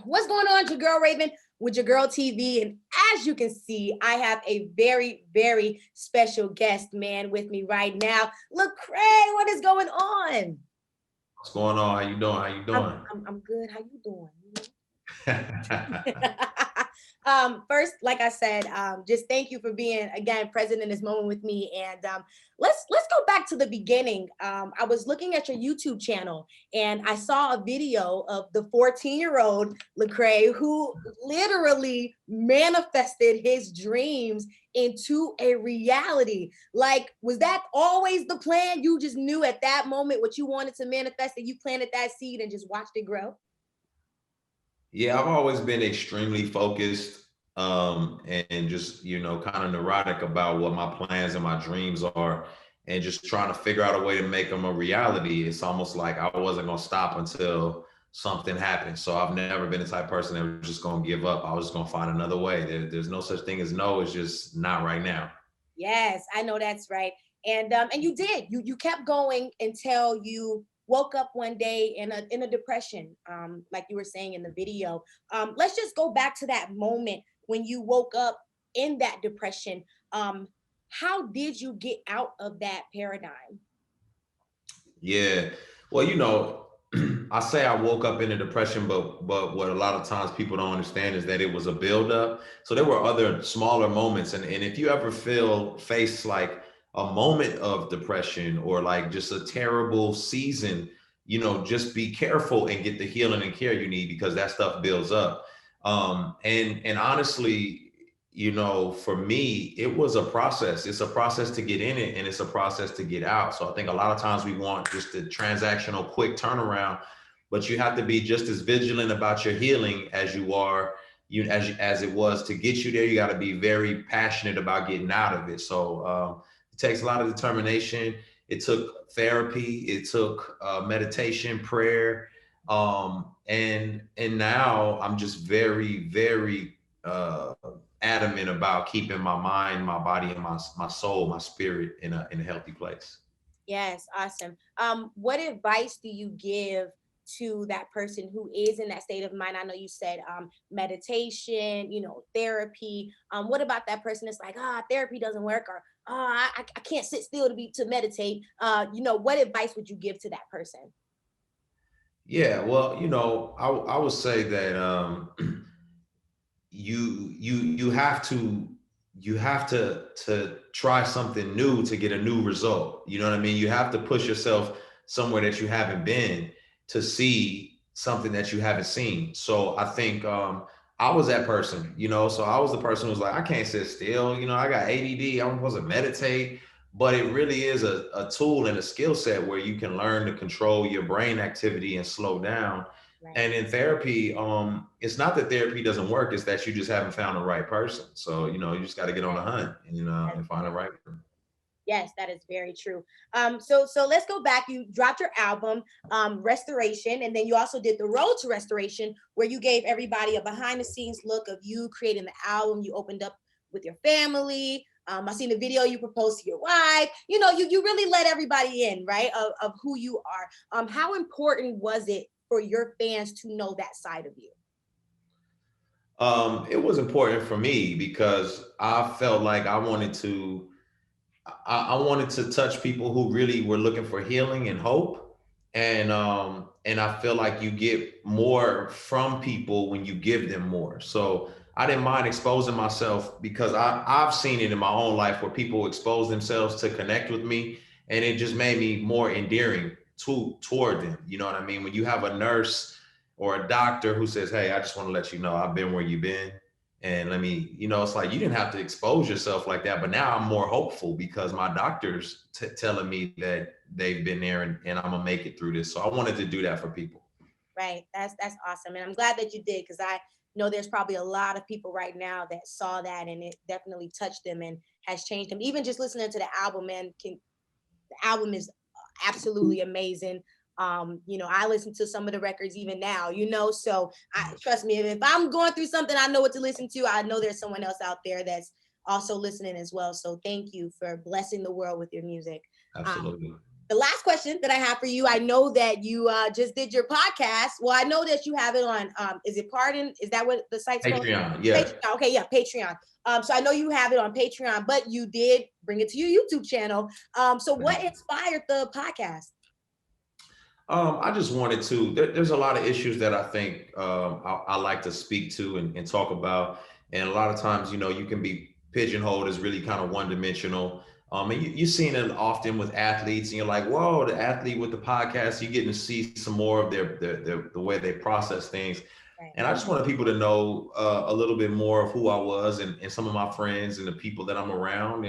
What's going on, JaGurl Raven with JaGurl TV? And as you can see, I have a very, very special guest, man, with me right now. Lecrae, what is going on? What's going on? How you doing? How you doing? I'm good. How you doing? First, like I said, just thank you for being again present in this moment with me. And let's go back to the beginning. I was looking at your YouTube channel and I saw a video of the 14-year-old Lecrae who literally manifested his dreams into a reality. Like, was that always the plan? You just knew at that moment what you wanted to manifest, and you planted that seed and just watched it grow? Yeah, I've always been extremely focused, and just, kind of neurotic about what my plans and my dreams are, and just trying to figure out a way to make them a reality. It's almost like I wasn't going to stop until something happened. So I've never been the type of person that was just going to give up. I was just going to find another way. There's no such thing as no. It's just not right now. Yes, I know that's right. And you did. You kept going until you woke up one day in a depression, like you were saying in the video. Let's just go back to that moment when you woke up in that depression. How did you get out of that paradigm? Yeah. Well, I say I woke up in a depression, but what a lot of times people don't understand is that it was a buildup. So there were other smaller moments. And if you ever face like a moment of depression or like just a terrible season, just be careful and get the healing and care you need, because that stuff builds up. And honestly, for me, it was a process. It's a process to get in it and it's a process to get out. So I think a lot of times we want just a transactional quick turnaround, but you have to be just as vigilant about your healing as you are, as it was to get you there. You got to be very passionate about getting out of it. So it takes a lot of determination. It took therapy. It took meditation, prayer, and now I'm just very, very adamant about keeping my mind, my body, and my soul, my spirit in a healthy place. Yes, awesome. What advice do you give to that person who is in that state of mind? I know you said meditation, therapy. What about that person that's like, therapy doesn't work, or I can't sit still to meditate. What advice would you give to that person? Yeah, well, I would say that you have to try something new to get a new result. You know what I mean? You have to push yourself somewhere that you haven't been to see something that you haven't seen. So I think I was that person, so I was the person who was like, I can't sit still, I got ADD, I'm supposed to meditate. But it really is a tool and a skill set where you can learn to control your brain activity and slow down. Right. And in therapy, it's not that therapy doesn't work, it's that you just haven't found the right person. So, you just got to get on the hunt and, and find the right one. Yes, that is very true. So let's go back. You dropped your album, Restoration, and then you also did the Road to Restoration, where you gave everybody a behind the scenes look of you creating the album. You opened up with your family. I seen the video you proposed to your wife. You really let everybody in, right, of who you are. How important was it for your fans to know that side of you? It was important for me because I felt like I wanted to touch people who really were looking for healing and hope. And I feel like you get more from people when you give them more. So I didn't mind exposing myself because I've seen it in my own life where people expose themselves to connect with me, and it just made me more endearing toward them. You know what I mean? When you have a nurse or a doctor who says, "Hey, I just want to let you know I've been where you've been. And let me, it's like you didn't have to expose yourself like that." But now I'm more hopeful because my doctor's telling me that they've been there, and I'm gonna make it through this. So I wanted to do that for people. Right. That's awesome. And I'm glad that you did, because I know there's probably a lot of people right now that saw that and it definitely touched them and has changed them. Even just listening to the album, man, the album is absolutely amazing. I listen to some of the records even now, so I trust me, if I'm going through something, I know what to listen to. I know there's someone else out there that's also listening as well. So thank you for blessing the world with your music. Um, Absolutely. The last question that I have for you, I know that you just did your podcast. Well, I know that you have it on, is it Pardon? Is that what the site's called? Patreon, yeah. Patreon. Okay, yeah, Patreon. So I know you have it on Patreon, but you did bring it to your YouTube channel. So what inspired the podcast? I just wanted to, there's a lot of issues that I think I like to speak to and talk about. And a lot of times, you know, you can be pigeonholed as really kind of one dimensional. And you're seeing it often with athletes, and you're like, whoa, the athlete with the podcast, you're getting to see some more of the way they process things. Right. And I just wanted people to know a little bit more of who I was and some of my friends and the people that I'm around.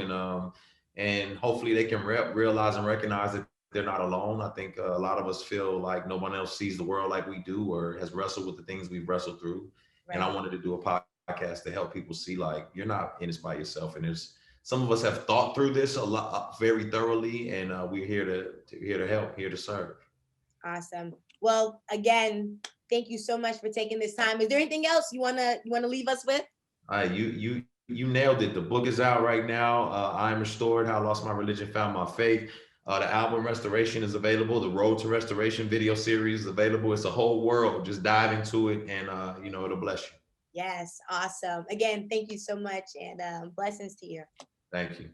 And hopefully they can realize and recognize that they're not alone. I think a lot of us feel like no one else sees the world like we do or has wrestled with the things we've wrestled through. Right. And I wanted to do a podcast to help people see like you're not in this by yourself. And there's some of us have thought through this a lot very thoroughly, and we're here to help, here to serve. Awesome. Well, again, thank you so much for taking this time. Is there anything else you wanna leave us with? You nailed it. The book is out right now. I Am Restored: How I Lost My Religion, Found My Faith. The album Restoration is available. The Road to Restoration video series is available. It's a whole world. Just dive into it, and you know, it'll bless you. Yes, awesome. Again, thank you so much, and blessings to you. Thank you.